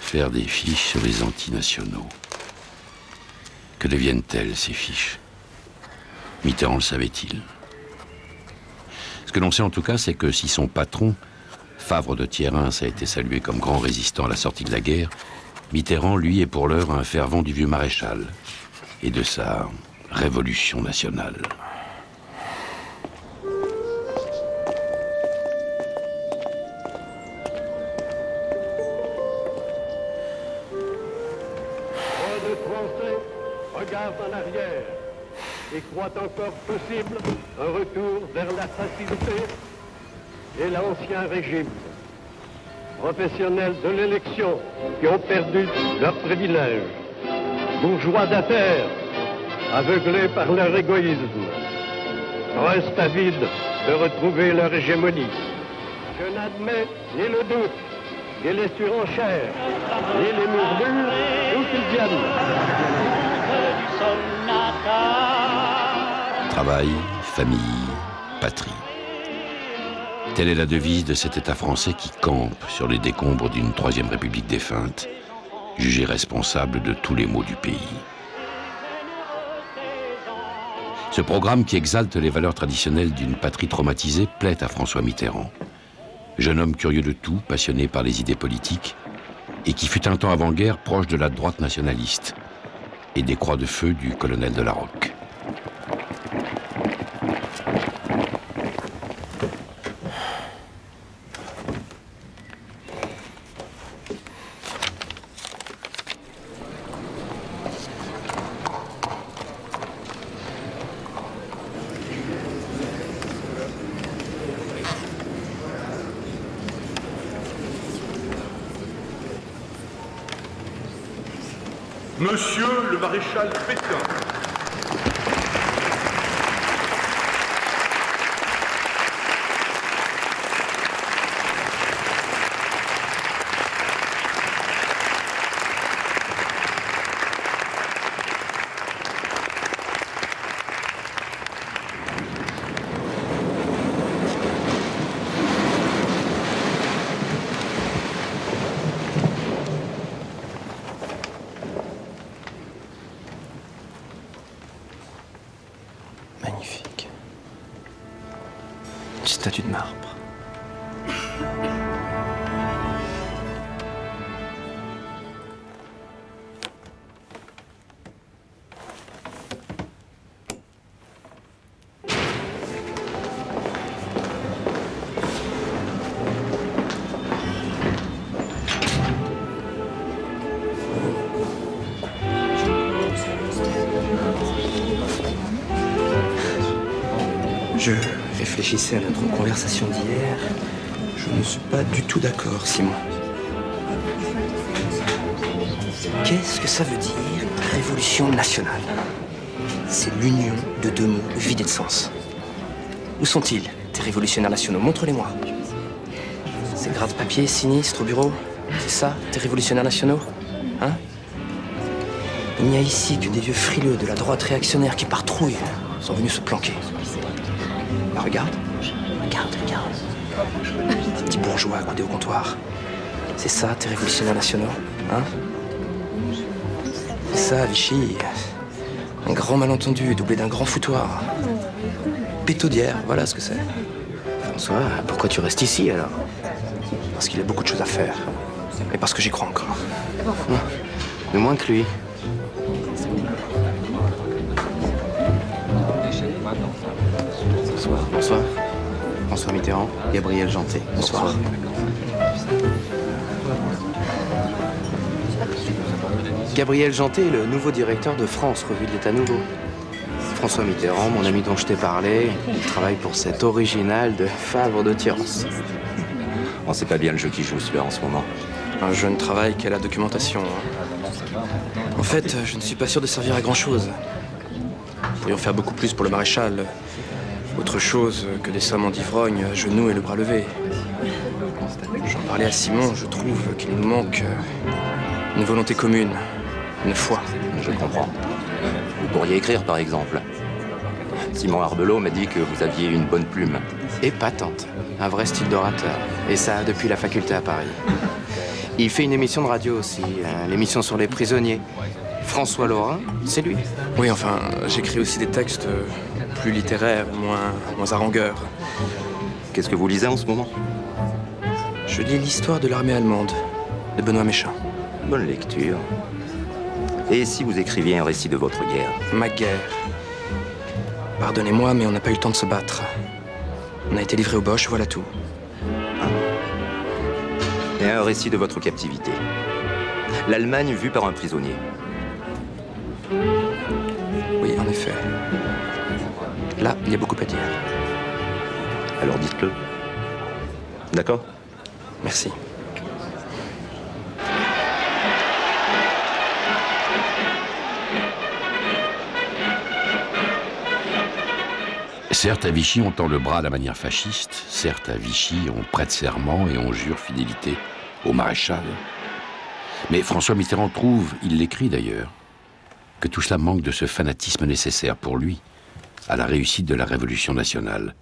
faire des fiches sur les antinationaux. Que deviennent-elles, ces fiches? Mitterrand le savait-il? Ce que l'on sait en tout cas, c'est que si son patron, Favre de Thierrens, a été salué comme grand résistant à la sortie de la guerre, Mitterrand, lui, est pour l'heure un fervent du vieux maréchal et de sa révolution nationale. De Français regardent en arrière et croient encore possible un retour vers la facilité et l'ancien régime. Professionnels de l'élection qui ont perdu leurs privilèges, bourgeois d'affaires aveuglés par leur égoïsme, restent avides de retrouver leur hégémonie. Je n'admets ni le doute, ni les surenchères, ni les murmures, d'où qu'ils viennent. Travail, famille, patrie. Telle est la devise de cet État français qui campe sur les décombres d'une Troisième République défunte, jugée responsable de tous les maux du pays. Ce programme qui exalte les valeurs traditionnelles d'une patrie traumatisée plaît à François Mitterrand. Jeune homme curieux de tout, passionné par les idées politiques, et qui fut un temps avant-guerre proche de la droite nationaliste et des croix de feu du colonel de la Rocque. Monsieur le maréchal Pétain. Magnifique. Une statue de marbre. Je réfléchissais à notre conversation d'hier. Je ne suis pas du tout d'accord, Simon. Qu'est-ce que ça veut dire, révolution nationale? C'est l'union de deux mots vidés de sens. Où sont-ils, tes révolutionnaires nationaux? Montre-les-moi. Ces gratte-papier sinistres au bureau, c'est ça, tes révolutionnaires nationaux? Hein? Il n'y a ici que des vieux frileux de la droite réactionnaire qui, par trouille, sont venus se planquer. Là, regarde. Regarde, regarde. Des petits bourgeois accoudés au comptoir. C'est ça, tes révolutionnaires nationaux, hein? C'est ça, Vichy. Un grand malentendu doublé d'un grand foutoir. Péto d'hier, voilà ce que c'est. François, pourquoi tu restes ici, alors? Parce qu'il y a beaucoup de choses à faire. Et parce que j'y crois encore. De moins que lui. Bonsoir. Bonsoir. François Mitterrand, Gabriel Janté. Bonsoir. Gabriel Janté est le nouveau directeur de France, revue de l'État nouveau. François Mitterrand, mon ami dont je t'ai parlé, il travaille pour cet original de Favre de Thierrens. On sait pas bien le jeu qui joue celui-là en ce moment. Un jeune travail qu'à la documentation. En fait, je ne suis pas sûr de servir à grand-chose. Nous pourrions faire beaucoup plus pour le maréchal. Autre chose que des sommes en d'ivrogne, à genoux et le bras levé. J'en parlais à Simon, je trouve qu'il nous manque une volonté commune, une foi. Je comprends. Vous pourriez écrire, par exemple. Simon Arbelot m'a dit que vous aviez une bonne plume. Épatante. Un vrai style d'orateur. Et ça, depuis la faculté à Paris. Il fait une émission de radio aussi, l'émission sur les prisonniers. François Laurin, c'est lui. Oui, enfin, j'écris aussi des textes plus littéraires, moins harangueurs. Qu'est-ce que vous lisez en ce moment? Je lis l'histoire de l'armée allemande, de Benoît Méchain. Bonne lecture. Et si vous écriviez un récit de votre guerre? Ma guerre. Pardonnez-moi, mais on n'a pas eu le temps de se battre. On a été livrés aux Boches, voilà tout. Et un récit de votre captivité. L'Allemagne vue par un prisonnier. Oui, en effet. Là, il y a beaucoup à dire. Alors dites-le. D'accord? Merci. Certes, à Vichy, on tend le bras à la manière fasciste. Certes, à Vichy, on prête serment et on jure fidélité au maréchal. Mais François Mitterrand trouve, il l'écrit d'ailleurs, que tout cela manque de ce fanatisme nécessaire pour lui à la réussite de la Révolution nationale.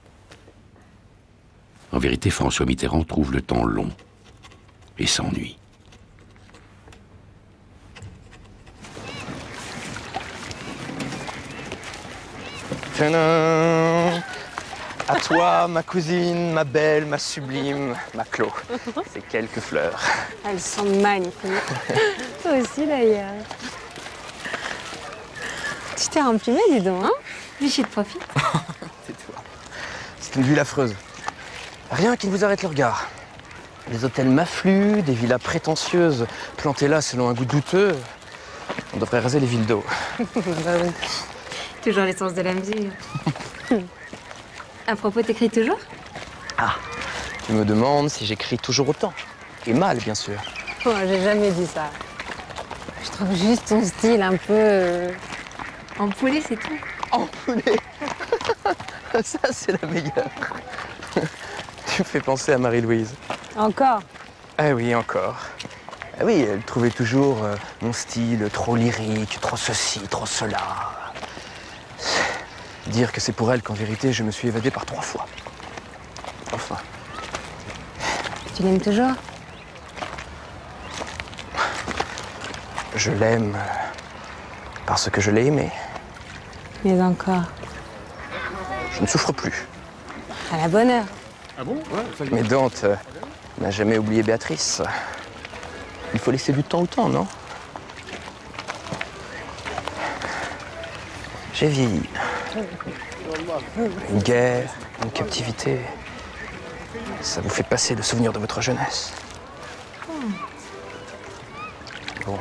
En vérité, François Mitterrand trouve le temps long et s'ennuie. Tadam! À toi, ma cousine, ma belle, ma sublime, ma Clo. Ces quelques fleurs. Elles sont magnifiques. Toi aussi, d'ailleurs. Tu t'es rempli, dis donc, hein? Vichy de profite. Tais-toi. C'est une ville affreuse. Rien qui ne vous arrête le regard. Des hôtels maflus, des villas prétentieuses, plantées là selon un goût douteux. On devrait raser les villes d'eau. Bah oui. Toujours l'essence de la mesure. À propos, t'écris toujours? Ah, tu me demandes si j'écris toujours autant. Et mal, bien sûr. Oh, j'ai jamais dit ça. Je trouve juste ton style un peu... empoulé, c'est tout. Empoulé. Ça, c'est la meilleure. Tu me fais penser à Marie-Louise. Encore? Ah oui, encore. Ah oui, elle trouvait toujours mon style trop lyrique, trop ceci, trop cela. Dire que c'est pour elle qu'en vérité, je me suis évadé par 3 fois. Enfin. Tu l'aimes toujours? Je l'aime parce que je l'ai aimée. Mais encore. Je ne souffre plus. À la bonne heure. Mais Dante n'a jamais oublié Béatrice. Il faut laisser du temps au temps, non? J'ai vieilli. Une guerre, une captivité, ça vous fait passer le souvenir de votre jeunesse. Bon.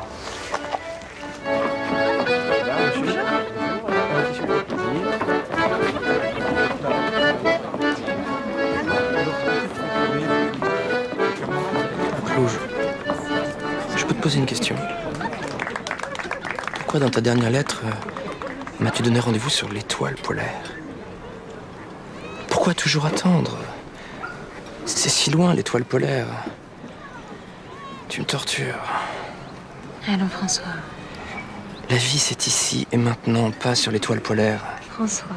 Claude, je peux te poser une question? Pourquoi dans ta dernière lettre, m'as-tu donné rendez-vous sur l'étoile polaire? Pourquoi toujours attendre? C'est si loin, l'étoile polaire. Tu me tortures. Allons, François. La vie, c'est ici et maintenant, pas sur l'étoile polaire. François.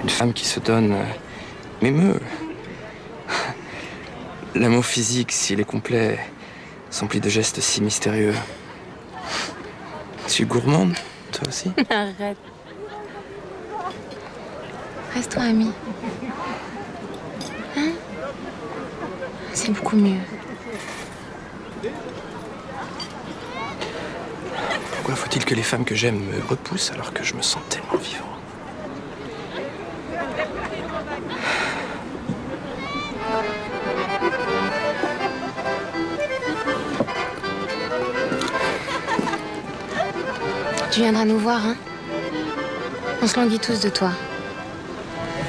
Une femme qui se donne m'émeut. L'amour physique, s'il est complet, s'emplit de gestes si mystérieux. Tu es gourmande, toi aussi? Arrête. Reste-toi ami. Hein? C'est beaucoup mieux. Pourquoi faut-il que les femmes que j'aime me repoussent alors que je me sens tellement vivant? Tu viendras nous voir, hein? On se languit tous de toi.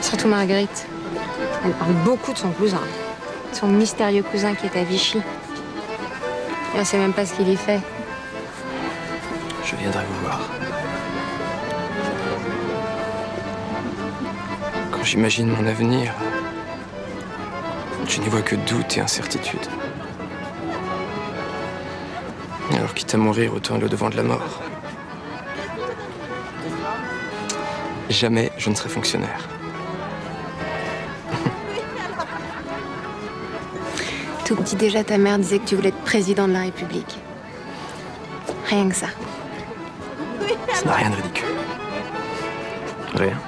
Surtout Marguerite. Elle parle beaucoup de son cousin. Son mystérieux cousin qui est à Vichy. Et on sait même pas ce qu'il y fait. Je viendrai vous voir. Quand j'imagine mon avenir, je n'y vois que doute et incertitude. Alors quitte à mourir, autant aller au-devant de la mort. Jamais je ne serai fonctionnaire. Tout petit déjà, ta mère disait que tu voulais être président de la République. Rien que ça. Ça n'a rien de ridicule. Rien.